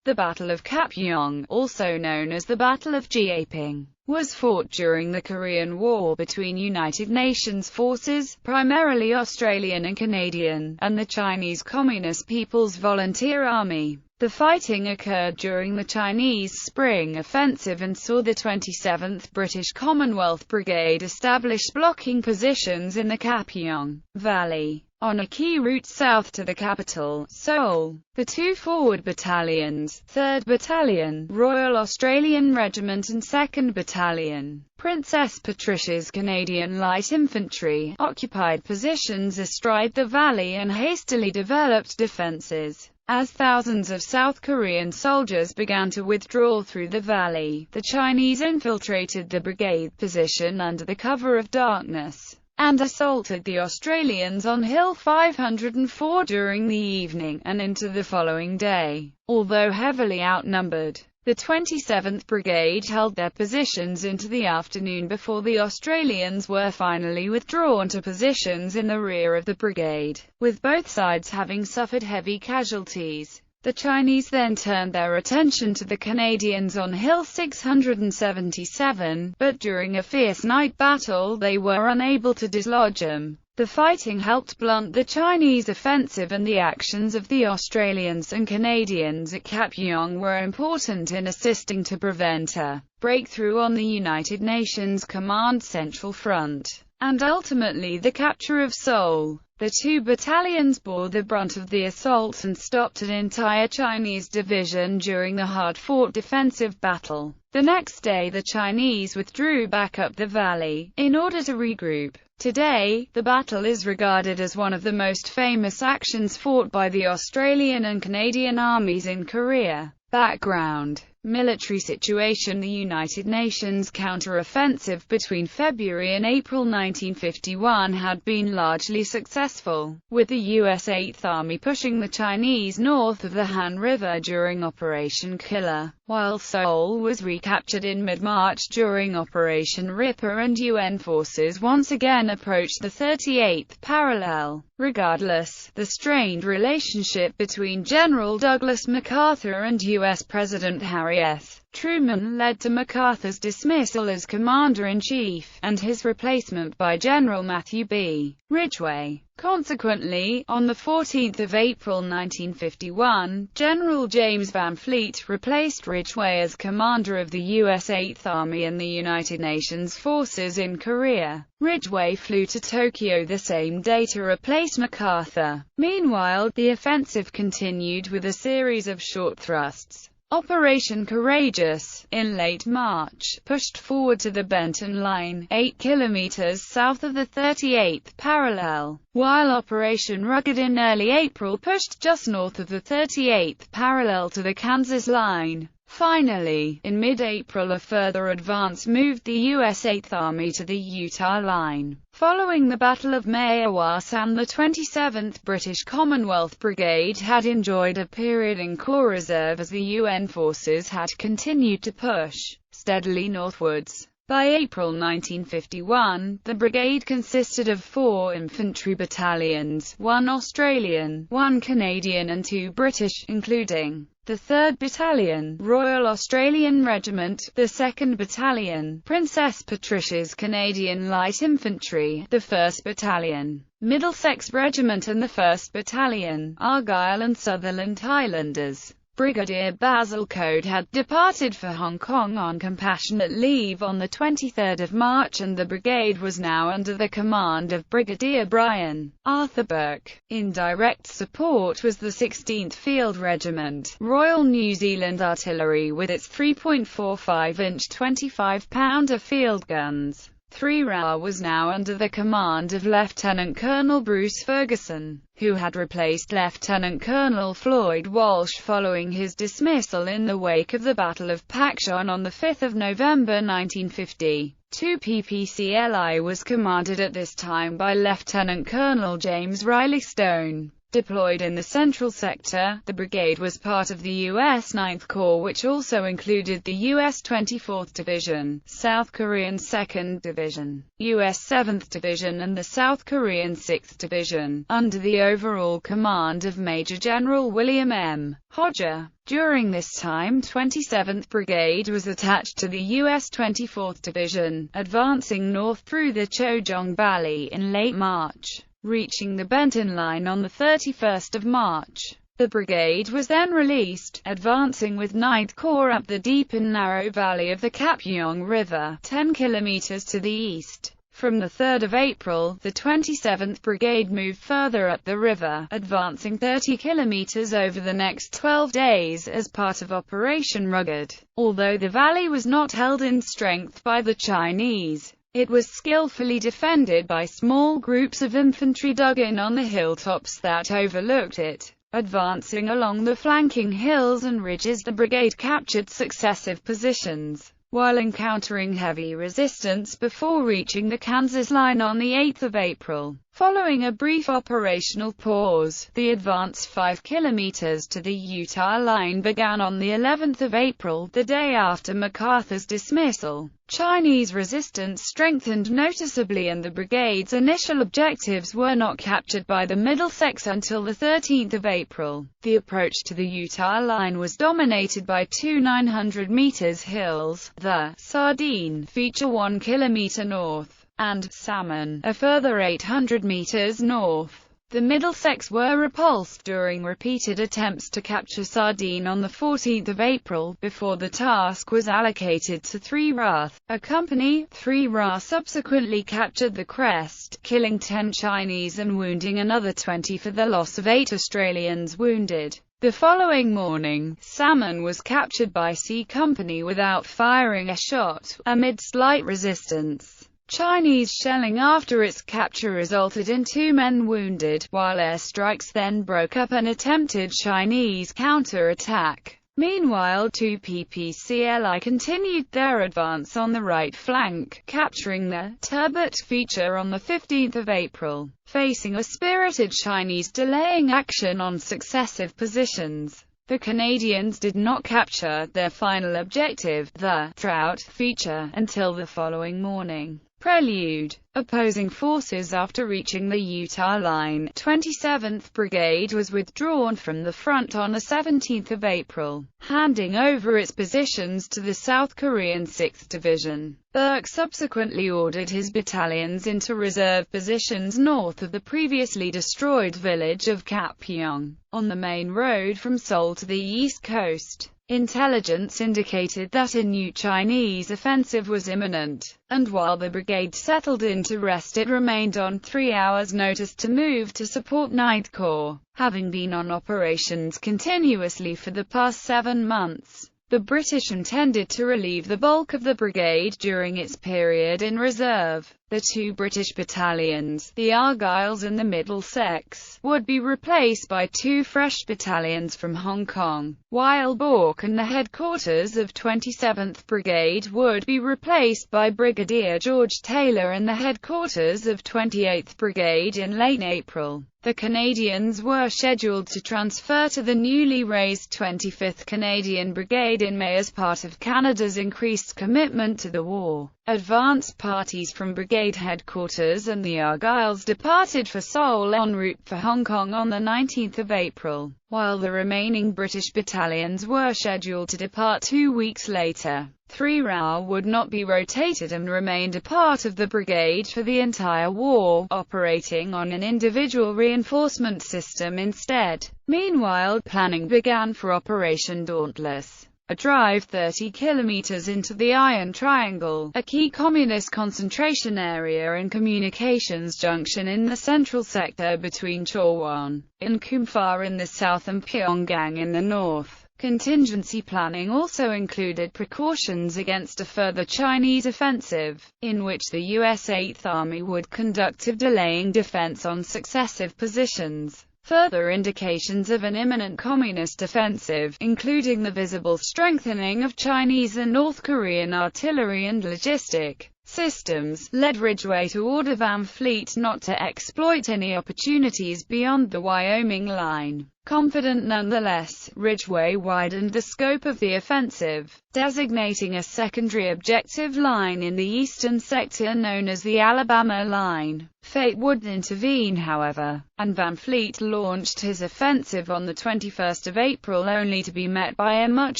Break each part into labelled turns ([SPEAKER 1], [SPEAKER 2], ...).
[SPEAKER 1] The Battle of Kapyong, also known as the Battle of Jiaping, was fought during the Korean War between United Nations forces, primarily Australian and Canadian, and the Chinese Communist People's Volunteer Army. The fighting occurred during the Chinese Spring Offensive and saw the 27th British Commonwealth Brigade establish blocking positions in the Kapyong Valley, on a key route south to the capital, Seoul. The two forward battalions, 3rd Battalion, Royal Australian Regiment and 2nd Battalion, Princess Patricia's Canadian Light Infantry, occupied positions astride the valley and hastily developed defences. As thousands of South Korean soldiers began to withdraw through the valley, the Chinese infiltrated the brigade position under the cover of darkness, and assaulted the Australians on Hill 504 during the evening, and into the following day. Although heavily outnumbered, the 27th Brigade held their positions into the afternoon before the Australians were finally withdrawn to positions in the rear of the brigade, with both sides having suffered heavy casualties. The Chinese then turned their attention to the Canadians on Hill 677, but during a fierce night battle they were unable to dislodge them. The fighting helped blunt the Chinese offensive, and the actions of the Australians and Canadians at Kapyong were important in assisting to prevent a breakthrough on the United Nations Command Central Front, and ultimately the capture of Seoul. The two battalions bore the brunt of the assault and stopped an entire Chinese division during the hard-fought defensive battle. The next day the Chinese withdrew back up the valley, in order to regroup. Today, the battle is regarded as one of the most famous actions fought by the Australian and Canadian armies in Korea. Background: military situation. The United Nations counter-offensive between February and April 1951 had been largely successful, with the U.S. 8th Army pushing the Chinese north of the Han River during Operation Killer, while Seoul was recaptured in mid-March during Operation Ripper, and UN forces once again approached the 38th parallel. Regardless, the strained relationship between General Douglas MacArthur and U.S. President Harry S. Truman led to MacArthur's dismissal as Commander-in-Chief, and his replacement by General Matthew B. Ridgway. Consequently, on 14 April 1951, General James Van Fleet replaced Ridgway as commander of the U.S. 8th Army and the United Nations forces in Korea. Ridgway flew to Tokyo the same day to replace MacArthur. Meanwhile, the offensive continued with a series of short thrusts. Operation Courageous, in late March, pushed forward to the Benton Line, 8 kilometers south of the 38th parallel, while Operation Rugged in early April pushed just north of the 38th parallel to the Kansas Line. Finally, in mid-April a further advance moved the U.S. 8th Army to the Utah Line. Following the Battle of Maeawasan, the 27th British Commonwealth Brigade had enjoyed a period in Corps Reserve as the UN forces had continued to push steadily northwards. By April 1951, the brigade consisted of 4 infantry battalions, 1 Australian, 1 Canadian and 2 British, including the 3rd Battalion, Royal Australian Regiment, the 2nd Battalion, Princess Patricia's Canadian Light Infantry, the 1st Battalion, Middlesex Regiment and the 1st Battalion, Argyll and Sutherland Highlanders. Brigadier Basil Code had departed for Hong Kong on compassionate leave on 23 March, and the brigade was now under the command of Brigadier Brian Arthur Burke. In direct support was the 16th Field Regiment, Royal New Zealand Artillery, with its 3.45-inch 25-pounder field guns. 3 RA was now under the command of Lieutenant Colonel Bruce Ferguson, who had replaced Lieutenant Colonel Floyd Walsh following his dismissal in the wake of the Battle of Pakistan on 5 November 1950. 2 PPCLI was commanded at this time by Lieutenant Colonel James Riley Stone. Deployed in the Central Sector, the brigade was part of the U.S. 9th Corps, which also included the U.S. 24th Division, South Korean 2nd Division, U.S. 7th Division and the South Korean 6th Division, under the overall command of Major General William M. Hodger. During this time, 27th Brigade was attached to the U.S. 24th Division, advancing north through the Chojong Valley in late March, reaching the Benton Line on the 31st of March. The brigade was then released, advancing with 9th Corps up the deep and narrow valley of the Kapyong River, 10 kilometers to the east. From the 3rd of April, the 27th Brigade moved further up the river, advancing 30 kilometers over the next 12 days as part of Operation Rugged. Although the valley was not held in strength by the Chinese, it was skillfully defended by small groups of infantry dug in on the hilltops that overlooked it. Advancing along the flanking hills and ridges, the brigade captured successive positions, while encountering heavy resistance before reaching the Kansas line on the 8th of April. Following a brief operational pause, the advance 5 kilometers to the Utah line began on the 11th of April, the day after MacArthur's dismissal. Chinese resistance strengthened noticeably and the brigade's initial objectives were not captured by the Middlesex until the 13th of April. The approach to the Utah line was dominated by two 900 meters hills, the Sardine feature 1 kilometer north, and Salmon, a further 800 meters north. The Middlesex were repulsed during repeated attempts to capture Sardine on the 14th of April, before the task was allocated to 3 RA. A company, 3 RA, subsequently captured the crest, killing 10 Chinese and wounding another 20 for the loss of 8 Australians wounded. The following morning, Salmon was captured by C Company without firing a shot, amid slight resistance. Chinese shelling after its capture resulted in 2 men wounded, while airstrikes then broke up an attempted Chinese counter-attack. Meanwhile, 2 PPCLI continued their advance on the right flank, capturing the Turbot feature on the 15th of April. Facing a spirited Chinese delaying action on successive positions, the Canadians did not capture their final objective, the Trout feature, until the following morning. Prelude. Opposing forces. After reaching the Utah line, 27th Brigade was withdrawn from the front on the 17th of April, handing over its positions to the South Korean 6th Division. Burke subsequently ordered his battalions into reserve positions north of the previously destroyed village of Kapyong, on the main road from Seoul to the east coast. Intelligence indicated that a new Chinese offensive was imminent, and while the brigade settled in to rest, it remained on 3 hours' notice to move to support 9th Corps. Having been on operations continuously for the past 7 months, the British intended to relieve the bulk of the brigade during its period in reserve. The 2 British battalions, the Argylls and the Middlesex, would be replaced by 2 fresh battalions from Hong Kong, while Bourke and the headquarters of 27th Brigade would be replaced by Brigadier George Taylor and the headquarters of 28th Brigade in late April. The Canadians were scheduled to transfer to the newly raised 25th Canadian Brigade in May as part of Canada's increased commitment to the war. Advance parties from Brigade headquarters and the Argylls departed for Seoul en route for Hong Kong on the 19th of April, while the remaining British battalions were scheduled to depart 2 weeks later. 3 RA would not be rotated and remained a part of the brigade for the entire war, operating on an individual reinforcement system instead. Meanwhile, planning began for Operation Dauntless, a drive 30 kilometers into the Iron Triangle, a key communist concentration area and communications junction in the central sector between Chawon and Kumfa in the south and Pyongyang in the north. Contingency planning also included precautions against a further Chinese offensive, in which the U.S. 8th Army would conduct a delaying defense on successive positions. Further indications of an imminent communist offensive, including the visible strengthening of Chinese and North Korean artillery and logistic systems, led Ridgway to order Van Fleet not to exploit any opportunities beyond the Wyoming line. Confident nonetheless, Ridgway widened the scope of the offensive, designating a secondary objective line in the eastern sector known as the Alabama Line. Fate would intervene, however, and Van Fleet launched his offensive on the 21st of April only to be met by a much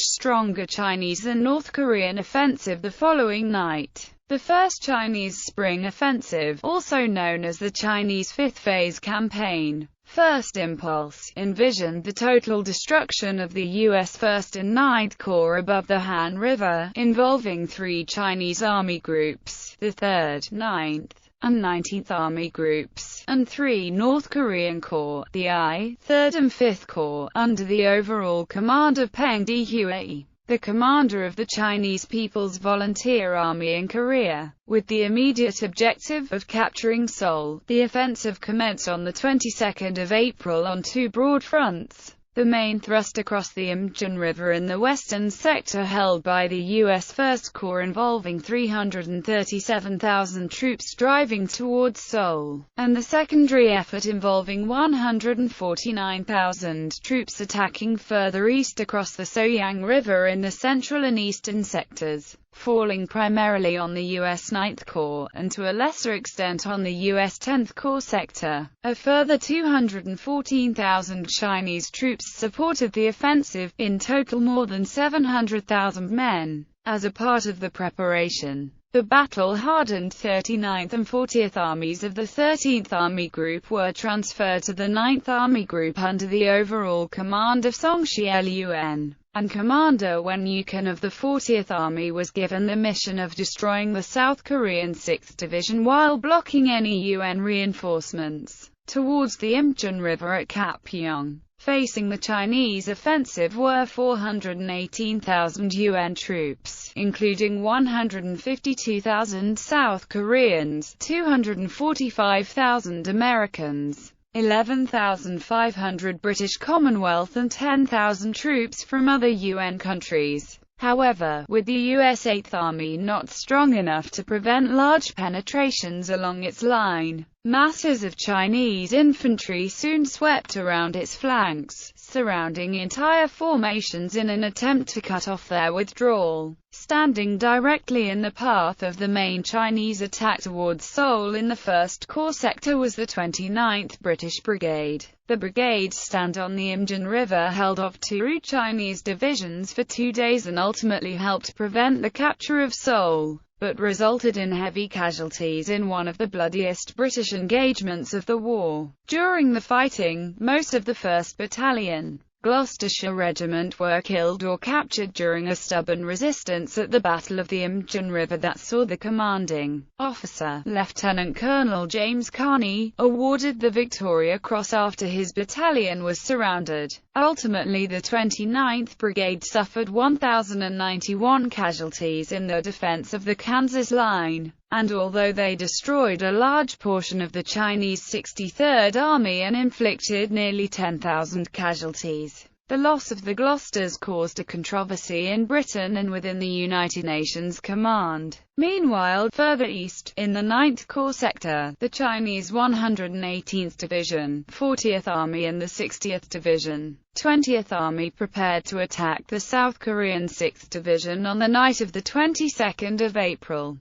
[SPEAKER 1] stronger Chinese and North Korean offensive the following night. The First Chinese Spring Offensive, also known as the Chinese Fifth Phase Campaign, First Impulse, envisioned the total destruction of the U.S. 1st and 9th Corps above the Han River, involving 3 Chinese Army groups, the 3rd, 9th, and 19th Army Groups, and 3 North Korean Corps, the I, 3rd and 5th Corps, under the overall command of Peng Dehuai, the commander of the Chinese People's Volunteer Army in Korea. With the immediate objective of capturing Seoul, the offensive commenced on the 22nd of April on 2 broad fronts. The main thrust across the Imjin River in the western sector held by the U.S. First Corps involving 337,000 troops driving towards Seoul, and the secondary effort involving 149,000 troops attacking further east across the Soyang River in the central and eastern sectors, falling primarily on the U.S. 9th Corps, and to a lesser extent on the U.S. 10th Corps sector. A further 214,000 Chinese troops supported the offensive, in total more than 700,000 men. As a part of the preparation, the battle-hardened 39th and 40th Armies of the 13th Army Group were transferred to the 9th Army Group under the overall command of Song Shielun, and Commander Wen Yukon of the 40th Army was given the mission of destroying the South Korean 6th Division while blocking any UN reinforcements towards the Imjin River at Kapyong. Facing the Chinese offensive were 418,000 UN troops, including 152,000 South Koreans, 245,000 Americans, 11,500 British Commonwealth and 10,000 troops from other UN countries. However, with the U.S. 8th Army not strong enough to prevent large penetrations along its line, masses of Chinese infantry soon swept around its flanks, surrounding entire formations in an attempt to cut off their withdrawal. Standing directly in the path of the main Chinese attack towards Seoul in the 1st Corps sector was the 29th British Brigade. The brigade's stand on the Imjin River held off 2 Chinese divisions for 2 days and ultimately helped prevent the capture of Seoul, but resulted in heavy casualties in one of the bloodiest British engagements of the war. During the fighting, most of the 1st Battalion, Gloucestershire Regiment were killed or captured during a stubborn resistance at the Battle of the Imjin River that saw the commanding officer, Lieutenant Colonel James Carney, awarded the Victoria Cross after his battalion was surrounded. Ultimately, the 29th Brigade suffered 1,091 casualties in the defense of the Kansas line, and although they destroyed a large portion of the Chinese 63rd Army and inflicted nearly 10,000 casualties, the loss of the Gloucesters caused a controversy in Britain and within the United Nations Command. Meanwhile, further east, in the 9th Corps sector, the Chinese 118th Division, 40th Army and the 60th Division, 20th Army prepared to attack the South Korean 6th Division on the night of the 22nd of April.